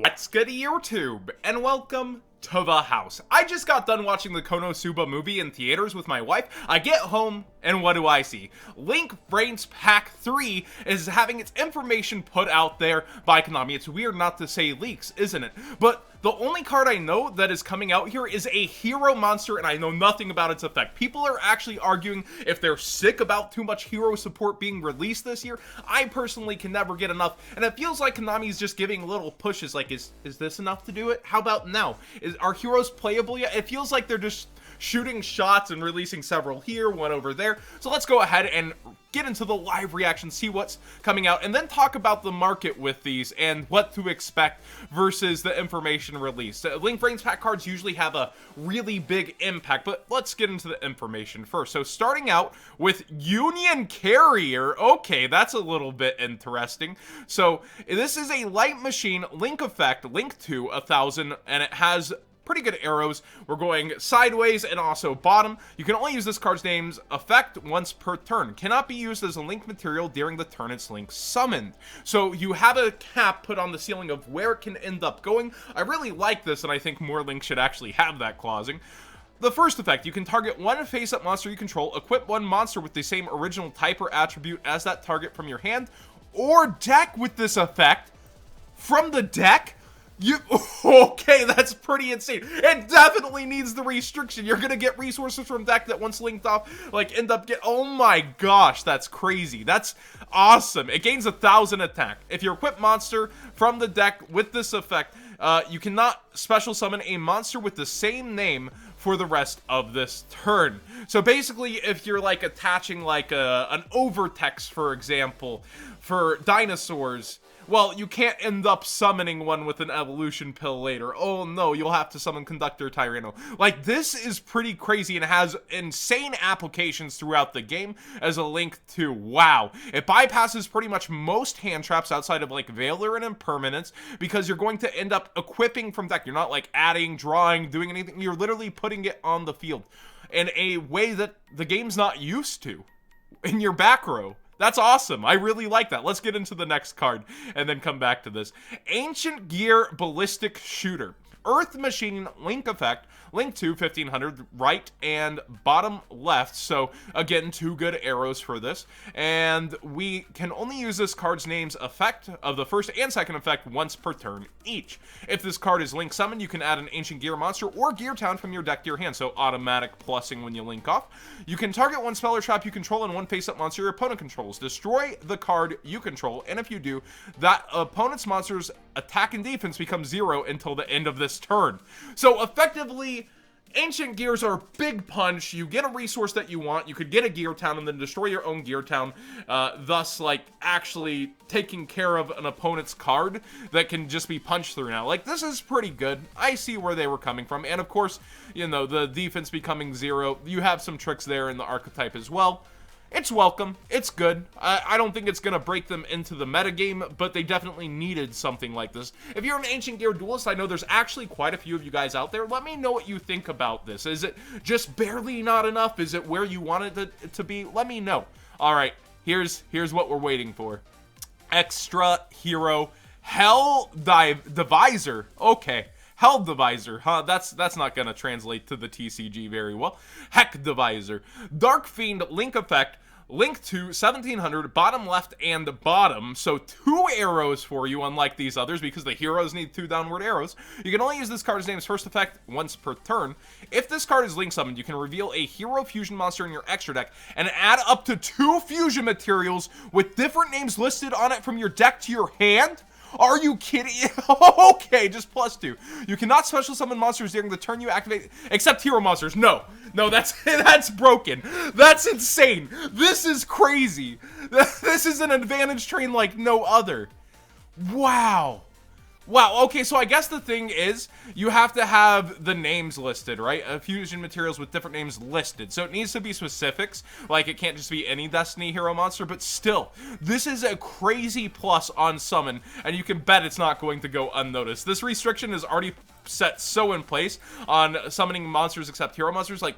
What's good, YouTube, and welcome to the house. I just got done watching the Konosuba movie in theaters with my wife. I get home, and what do I see? Link VRAINS Pack 3 is having its information put out there by Konami. It's weird not to say leaks, isn't it? But the only card I know that is coming out here is a hero monster, and I know nothing about its effect. People are actually arguing if they're sick about too much hero support being released this year. I personally can never get enough, and it feels like Konami's just giving little pushes, like, is this enough to do it? How about now? Are heroes playable yet? It feels like they're just shooting shots and releasing several here, one over there. So let's go ahead and get into the live reaction, see what's coming out, and then talk about the market with these and what to expect versus the information released. Link VRAINS Pack cards usually have a really big impact, but let's get into the information first. So starting out with Union Carrier. Okay, that's a little bit interesting. So this is a light machine Link effect, Link to 1000, and it has pretty good arrows. We're going sideways and also bottom. You can only use this card's name's effect once per turn. Cannot be used as a Link material during the turn it's Link summoned. So you have a cap put on the ceiling of where it can end up going. I really like this, and I think more Links should actually have that clausing. The first effect, you can target one face-up monster you control, equip one monster with the same original type or attribute as that target from your hand, or deck with this effect. From the deck? Okay, that's pretty insane. It definitely needs the restriction. You're gonna get resources from deck that once linked off, like, end up oh my gosh, that's crazy. That's awesome. It gains 1000 attack. If you equip monster from the deck with this effect, you cannot special summon a monster with the same name for the rest of this turn. So basically, if you're like attaching like an overtext, for example, for dinosaurs, well, you can't end up summoning one with an evolution pill later. Oh no, you'll have to summon Conductor Tyranno. Like, this is pretty crazy and has insane applications throughout the game as a Link to, wow. It bypasses pretty much most hand traps outside of like Veiler and Impermanence, because you're going to end up equipping from deck. You're not like adding, drawing, doing anything. You're literally putting it on the field in a way that the game's not used to in your back row. That's awesome. I really like that. Let's get into the next card and then come back to this. Ancient Gear Ballistic Shooter. Earth Machine Link effect, Link to 1500 right and bottom left. So again, two good arrows for this. And we can only use this card's name's effect of the first and second effect once per turn each. If this card is Link summoned, you can add an Ancient Gear monster or Gear Town from your deck to your hand. So automatic plussing when you link off. You can target one spell or trap you control and one face-up monster your opponent controls. Destroy the card you control, and if you do, that opponent's monster's attack and defense becomes 0 until the end of this turn. So effectively, Ancient Gears are big punch. You get a resource that you want. You could get a Gear Town and then destroy your own Gear Town, thus like actually taking care of an opponent's card that can just be punched through now. Like, this is pretty good. I see where they were coming from. And of course, you know, the defense becoming 0. You have some tricks there in the archetype as well. It's welcome. It's good. I don't think it's going to break them into the metagame, but they definitely needed something like this. If you're an Ancient Gear duelist, I know there's actually quite a few of you guys out there. Let me know what you think about this. Is it just barely not enough? Is it where you wanted it to be? Let me know. All right, here's what we're waiting for. Extra Hero Hell Divisor. Okay. Hell Divisor, huh? That's not gonna translate to the TCG very well. Heck Divisor. Dark Fiend Link effect, Link to 1700, bottom left and bottom. So 2 arrows for you, unlike these others, because the heroes need 2 downward arrows. You can only use this card's name's first effect once per turn. If this card is Link summoned, you can reveal a hero fusion monster in your extra deck and add up to 2 fusion materials with different names listed on it from your deck to your hand. Are you kidding? Okay, just +2. You cannot special summon monsters during the turn you activate, except hero monsters. No, that's broken. That's insane. This is crazy. This is an advantage train like no other. Wow. Wow, okay, so I guess the thing is, you have to have the names listed, right? Fusion materials with different names listed. So it needs to be specifics, like it can't just be any Destiny hero monster, but still, this is a crazy plus on summon, and you can bet it's not going to go unnoticed. This restriction is already set so in place on summoning monsters except hero monsters, like,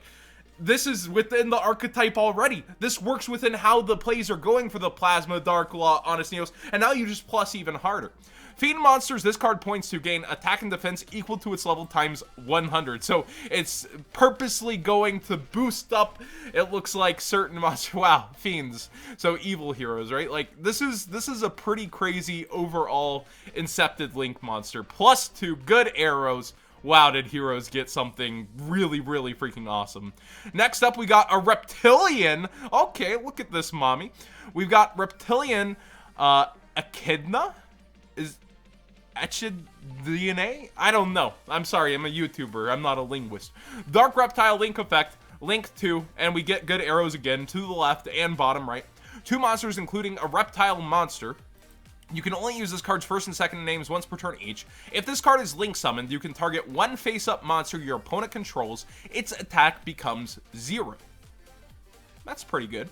this is within the archetype already. This works within how the plays are going for the Plasma, Dark Law, Honest Neos, and now you just plus even harder. Fiend monsters, this card points to gain attack and defense equal to its level times 100. So it's purposely going to boost up, it looks like, certain monsters. Wow, fiends. So evil heroes, right? Like, this is a pretty crazy overall Incepted Link monster. Plus 2 good arrows. Wow, did heroes get something really, really freaking awesome. Next up, we got a Reptilian. Okay, look at this, mommy. We've got Reptilian Echidna? Is DNA? I don't know. I'm sorry, I'm a YouTuber. I'm not a linguist. Dark Reptile Link effect, Link 2, and we get good arrows again to the left and bottom right. 2 monsters, including a reptile monster. You can only use this card's first and second names once per turn each. If this card is Link summoned, you can target one face-up monster your opponent controls. Its attack becomes 0. That's pretty good.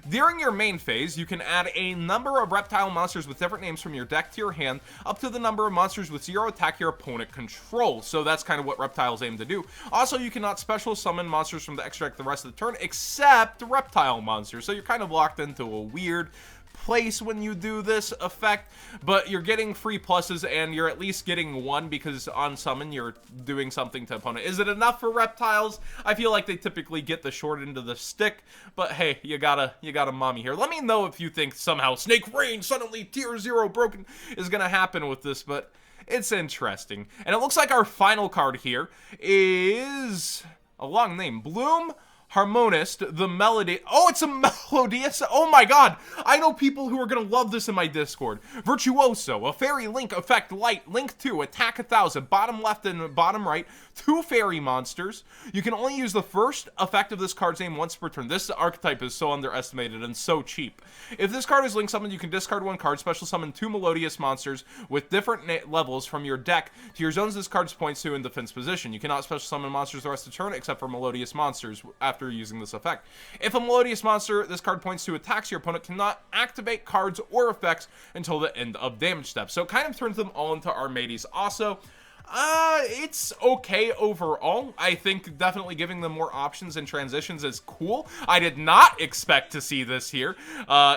During your main phase, you can add a number of reptile monsters with different names from your deck to your hand, up to the number of monsters with 0 attack your opponent controls. So that's kind of what reptiles aim to do. Also, you cannot special summon monsters from the extra deck the rest of the turn, except reptile monsters. So you're kind of locked into a weird place when you do this effect, but you're getting free pluses and you're at least getting 1 because on summon you're doing something to opponent. Is it enough for reptiles? I feel like they typically get the short end of the stick, but hey, you gotta mommy here. Let me know if you think somehow Snake Rain suddenly tier 0 broken is gonna happen with this, but it's interesting. And it looks like our final card here is a long name. Bloom Harmonist, the Melody. Oh, it's a Melodious. Oh my god. I know people who are going to love this in my Discord. Virtuoso, a fairy link effect light, link 2, attack 1,000, bottom left and bottom right, 2 fairy monsters. You can only use the first effect of this card's name once per turn. This archetype is so underestimated and so cheap. If this card is link summoned, you can discard 1 card, special summon 2 Melodious monsters with different levels from your deck to your zones this card's points to in defense position. You cannot special summon monsters the rest of the turn except for Melodious monsters after using this effect. If a Melodious monster this card points to attacks, your opponent cannot activate cards or effects until the end of damage step. So it kind of turns them all into Armades. Also, it's okay overall. I think definitely giving them more options and transitions is cool. I did not expect to see this here.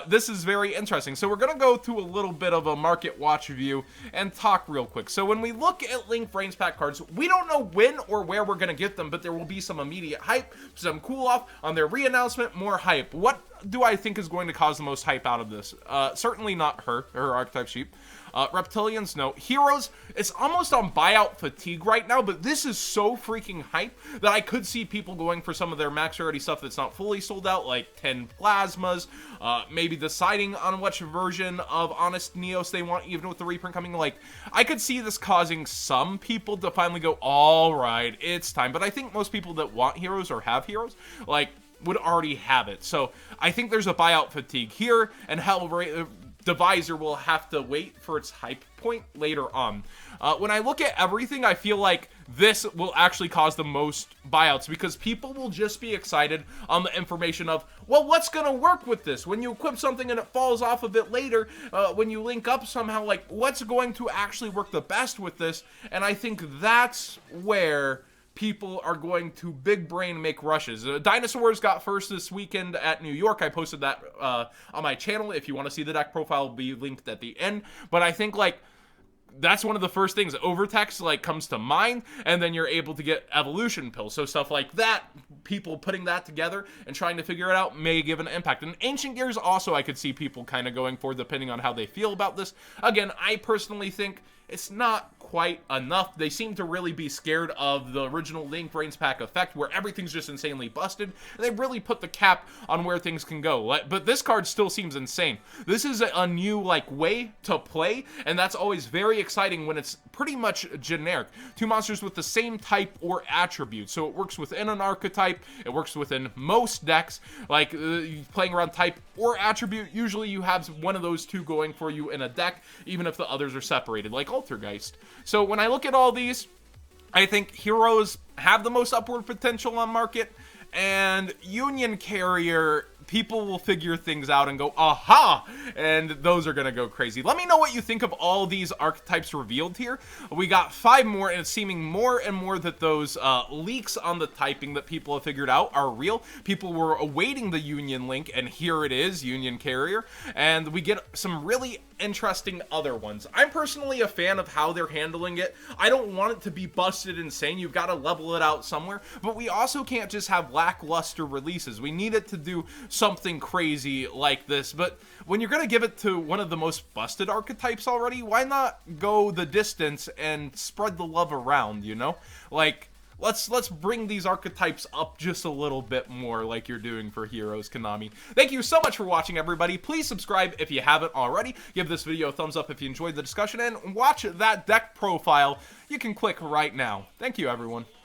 This is very interesting. So we're going to go through a little bit of a market watch review and talk real quick. So when we look at Link VRAINS pack cards, we don't know when or where we're going to get them, but there will be some immediate hype, some cool off on their re-announcement, more hype. What do I think is going to cause the most hype out of this? Certainly not her archetype sheep. Reptilians, no. Heroes, it's almost on buyout fatigue right now, but this is so freaking hype that I could see people going for some of their max rarity stuff that's not fully sold out, like 10 plasmas, maybe deciding on which version of Honest Neos they want, even with the reprint coming. Like, I could see this causing some people to finally go, all right, it's time. But I think most people that want heroes or have heroes, like, would already have it. So I think there's a buyout fatigue here, and Divisor will have to wait for its hype point later on. When I look at everything, I feel like this will actually cause the most buyouts because people will just be excited on the information of, well, what's going to work with this? When you equip something and it falls off a bit later, when you link up somehow, like, what's going to actually work the best with this? And I think that's where people are going to big brain make rushes. Dinosaurs got first this weekend at New York. I posted that on my channel. If you want to see the deck profile, will be linked at the end. But I think, like, that's one of the first things. Overtext, like, comes to mind, and then you're able to get evolution pills. So stuff like that, people putting that together and trying to figure it out may give an impact. And Ancient Gears also I could see people kind of going for, depending on how they feel about this. Again, I personally think it's not quite enough. They seem to really be scared of the original Link VRAINS pack effect, where everything's just insanely busted, and they really put the cap on where things can go. But this card still seems insane. This is a new, like, way to play, and that's always very exciting when it's pretty much generic. 2 monsters with the same type or attribute, so it works within an archetype, it works within most decks. Like, playing around type or attribute, usually you have one of those 2 going for you in a deck, even if the others are separated, like Altergeist. So when I look at all these, I think heroes have the most upward potential on market, and Union Carrier people will figure things out and go, aha, and those are gonna go crazy. Let me know what you think of all these archetypes revealed here. We got 5 more, and it's seeming more and more that those leaks on the typing that people have figured out are real. People were awaiting the Union link, and here it is, Union Carrier, and we get some really interesting other ones. I'm personally a fan of how they're handling it. I don't want it to be busted insane. You've got to level it out somewhere, but we also can't just have lackluster releases. We need it to do something crazy like this. But when you're going to give it to one of the most busted archetypes already, why not go the distance and spread the love around, you know? Like, let's bring these archetypes up just a little bit more like you're doing for Heroes, Konami. Thank you so much for watching, everybody. Please subscribe if you haven't already. Give this video a thumbs up if you enjoyed the discussion, and watch that deck profile. You can click right now. Thank you, everyone.